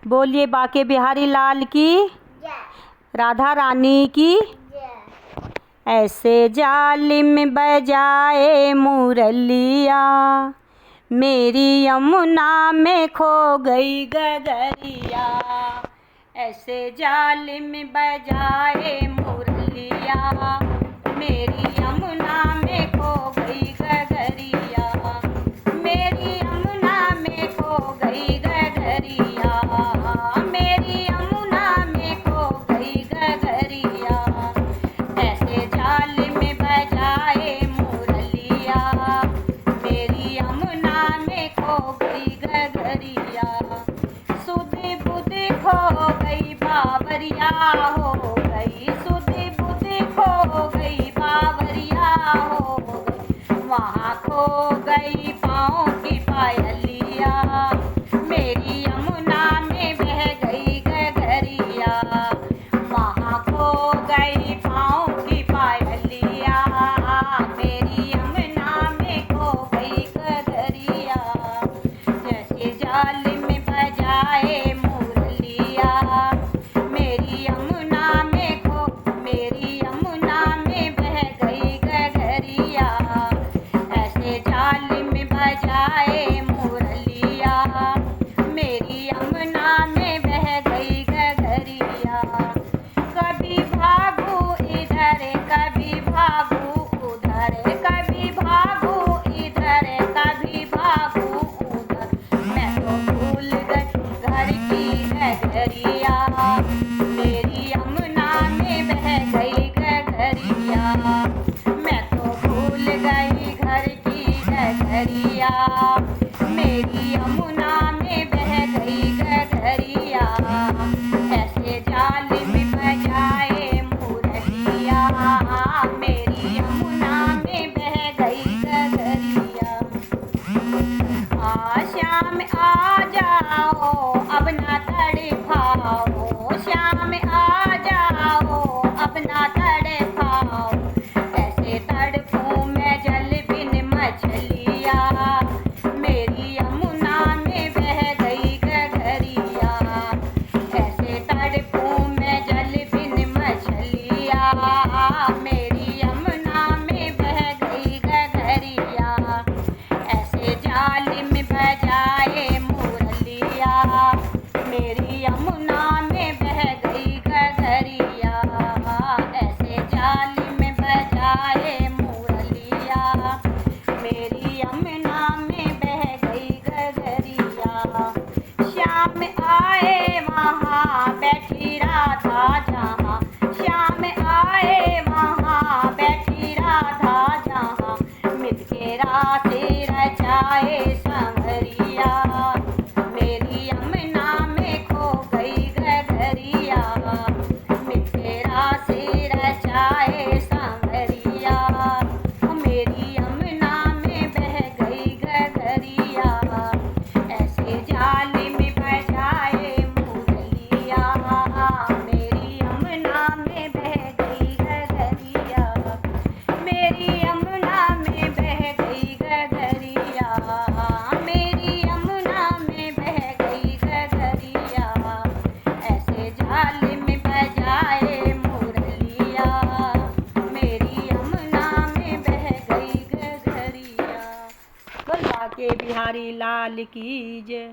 बोलिए बाके बिहारी लाल की, राधा रानी की। ऐसे जालिम बजाए मुरलिया, मेरी यमुना में खो गई गगरिया। ऐसे जालिम बजाए मुरलिया, मेरी यमुना में खो गई गगरिया। मेरी यमुना में खो गई गगरिया, मेरी यमुना में खो गई गगरिया। ऐसे जालिम बजाए मुरलिया, मेरी यमुना में खो गई गगरिया। सुध बुध खो गई बावरिया हो गई, सुध बुध खो गई बावरिया हो गई। वहाँ खो गई पाँव की पायलिया, मेरी यमुना में बह गई गगरिया। वहाँ खो गई पाँव की पायलिया, मेरी यमुना में खो गई गगरिया। जैसे जालिम बजाए मुरलिया, मेरी यमुना में खो, मेरी यमुना में बह गई गगरिया। ऐसे जालिम बजाए मुरलिया, मेरी यमुना में बह गई गगरिया। कभी भागू इधर कभी भागू उधर, कभी भागू इधर कभी भागू उधर। मैं तो भूल गई घर की गगरिया, मेरी यमुना में बह गई गगरिया। मैं तो भूल गई घर की गगरिया, मेरी यमुना में बह गई गगरिया। ऐसे जालिम बजाए मुरलिया, मेरी यमुना में बह गई गगरिया। श्याम आ जाओ अब ना तड़पाओ, श्याम आ जाओ अब ना तड़पाओ। ऐसे तड़पूं मैं जल बिन मछलिया, मेरी यमुना में बह गई गगरिया। ऐसे तड़पूं मैं जल बिन मछलिया, मेरी यमुना में बह गई गगरिया। ऐसे जालिम बजाए मुरलिया, मेरी यमुना में बह गई गगरिया। ऐसे जालिम बजाए मुरलिया, मेरी यमुना में बह गई गगरिया। श्याम आए वहाँ बैठी राधा जहाँ, श्याम आए वहाँ बैठी राधा जहाँ। मिलके राधे रचाए संवरिया, मेरी यमुना में खो गई गगरिया। मिलके राधे रचाए संवरिया, मेरी यमुना में बह गई गगरिया। ऐसे जालिम बजाए मुरलिया, मेरी यमुना में बह गई गगरिया। मेरी यमुना में बह गई गगरिया, मेरी यमुना में बह गई गगरिया। ऐसे जालिम बजाए मुरलिया, मेरी यमुना में बह गई गगरिया। बोल बाके बिहारी लाल की जय।